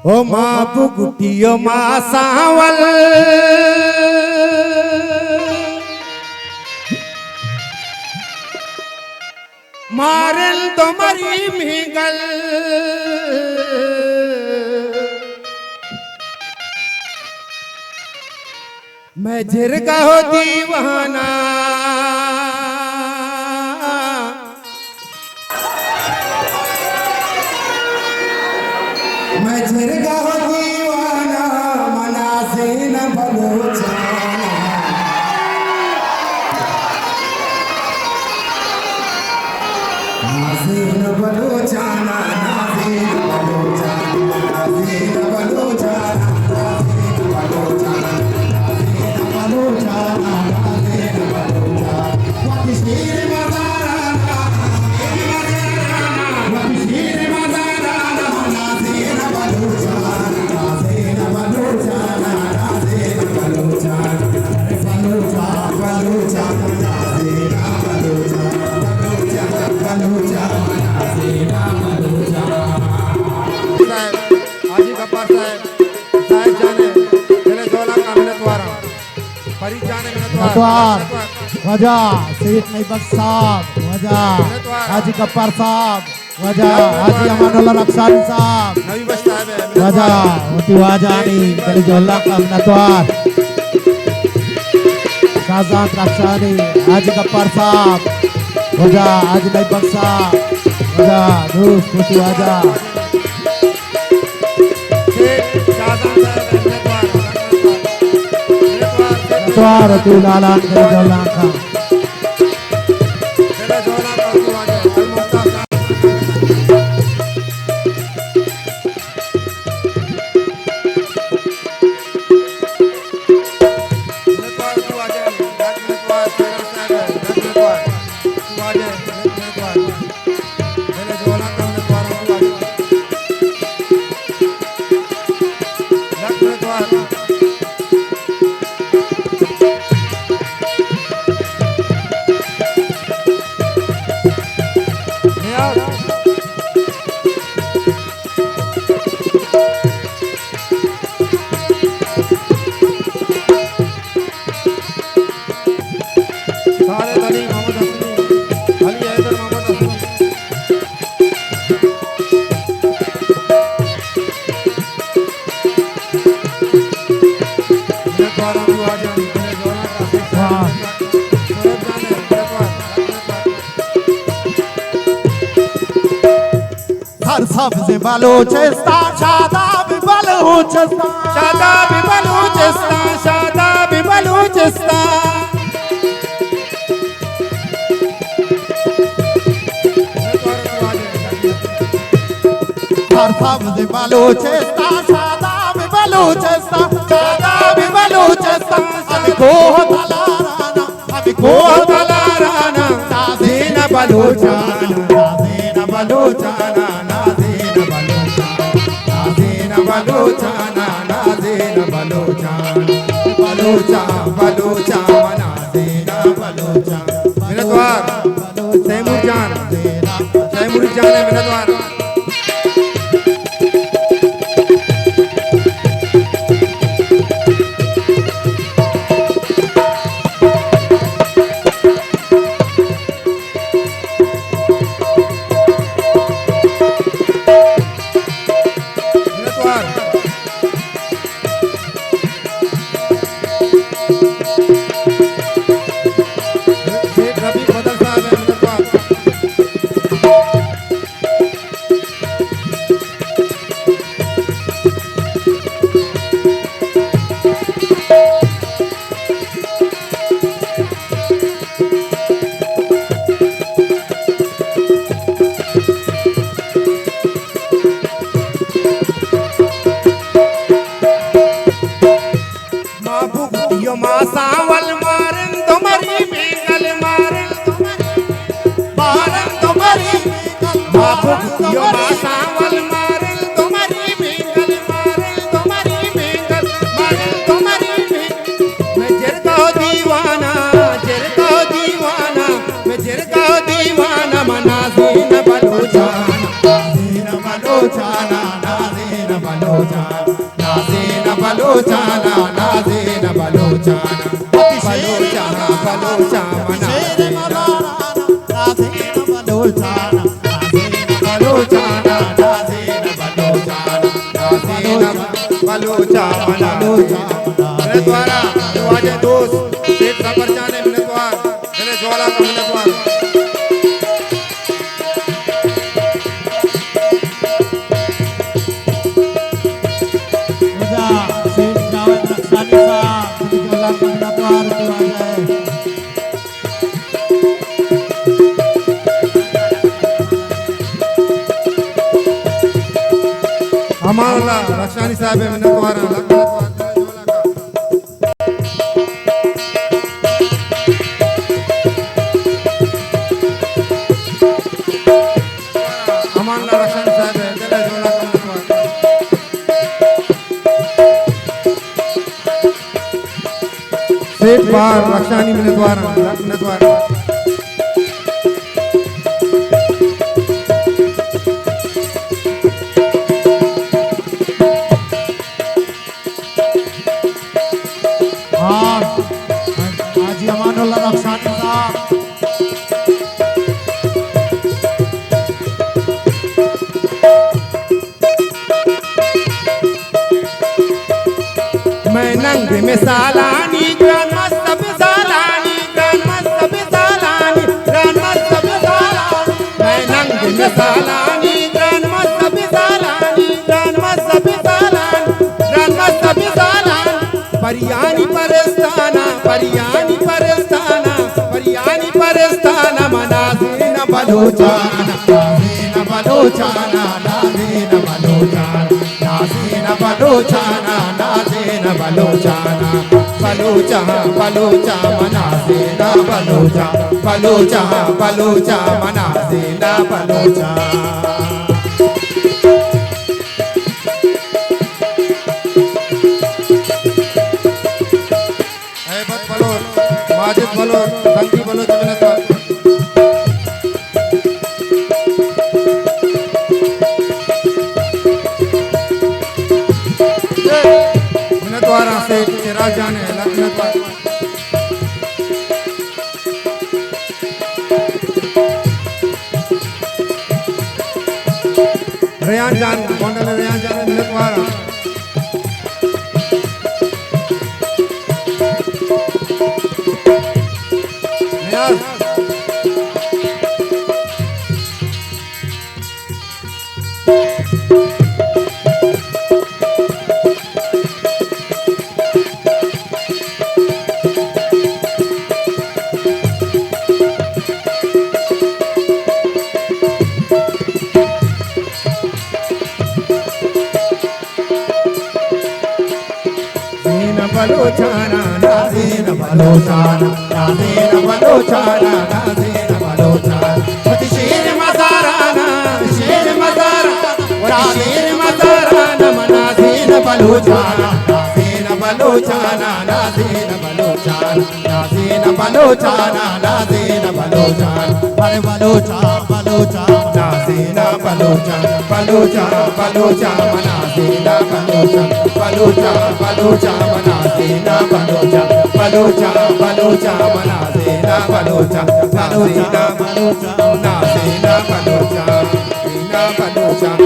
ओ माँ पुकुटियो माँ सावल मारल तो मरी मिगल मैं झिरका हो दीवाना मैं झिरका हो दीवाना मना से न बलोचाना नाज़ीन बलोचाना नाज़ीन बलोचाना नाज़ीन बलोचाना नाज़ीन बलोचाना नाज़ीन बलोचाना नाज़ीन बलोचाना वकीशीर मज़ाराना वकीशीर मज़ाराना नाज़ीन बलोचाना नाज़ीन बलोचाना नाज़ीन बलोचाना बलोचाना नाज़ीन हाजी गफ्फार साहब साहब जाने मेरे जोला का मिनटवारा फरीद जाने मिनटवार वजह सईद नईबत साहब वजह हाजी गफ्फार साहब वजह हाजी अमानुल्लाह रक्षानी साहब नबी बख्श साहब है वजह होती वाजानी मेरे जोला का मिनटवार शाहजाद रक्षानी हाजी गफ्फार साहब वजह हाजी नईबत साहब वजह दोस्त होती वाजा Suara tu lalan dari jalan kau. सबसे बलूचिस्तान शादाब बलूचिस्तान शादाब बलूचिस्तान शादाब बलूचिस्तान सबसे बलूचिस्तान शादाब बलूचिस्तान शादाब बलूचिस्तान हमको तलाराना हमको तलाराना नाज़ीन बलूचाना नाज़ीन बलूचाना बलोचाना नाज़ीन बलोचाना बलोचा बलोचा नाज़ीन बलोचा मेरे द्वार तैमूर जान है मेरे द्वार बलोचाना नाज़ीन बलोचाना बलोचाना बलोचा मनाज़ीन नाज़ीन बलोचाना बलोचाना नाज़ीन बलोचाना नाज़ीन बलोचा मनाज़ीन मेरे द्वारा वाजे दोस्त सेठ सफर जाने मेरे द्वार मेरे ज्वाला का मेरे द्वार सेठ जावेद नक्शानी साहब ज्वाला का मेरा द्वार तो आ जाए हमारा रक्षानी साहब है मेरे द्वारा हमारा रक्षानी साहब है तेरे जोला का मेरे द्वारा सेठ बार रक्षानी मेरे द्वारा मेरे द्वारा हाजी अमानुल्लाह रक्षानी साहब मैं नंग में सालानी ग्रान मस्त सालानी ग्रान मस्त सालानी ग्रान मस्त सालानी मैं नंग में सालानी ग्रान मस्त सालानी ग्रान मस्त सालानी ग्रान मस्त सालानी परियानी परस्ताना परियानी परस्ताना परियानी परस्ताना मनाज़ीन बलोचाना नाज़ीन बलोचाना नाज़ीन बलोचाना नाज़ीन बलोचाना नाज़ीन बलोचाना बलोचा बलोचा मनाज़ीन बलोचा बलोचा बलोचा मनाज़ीन बलोचा हैबत बलोर माजिद बलोर दंगी बलोच मिनतवार मिनतवारा से चिराग जाने मिनतवार रेयान जान गोंडल रेयान जाने मिनतवारा नियाज बलोचाना नाज़ीन बलोचाना नाज़ीन बलोचाना नाज़ीन बलोचाना वती शेर मज़ाराना शेर मज़ाराना शेर मज़ाराना नाज़ीन बलोचाना नाज़ीन बलोचाना नाज़ीन बलोचाना नाज़ीन बलोचाना नाज़ीन बलोचाना अरे बलोचा बलोचा नाज़ीन बलोचा बलोचा बलोचा नाज़ीन बलोचा बलोचा बलोचा नाज़ीन बलोचा बलोचा बलोचा नाज़ीन बलोचा बलोचा बलोचा नाज़ीन बलोचा नाज़ीन बलोचा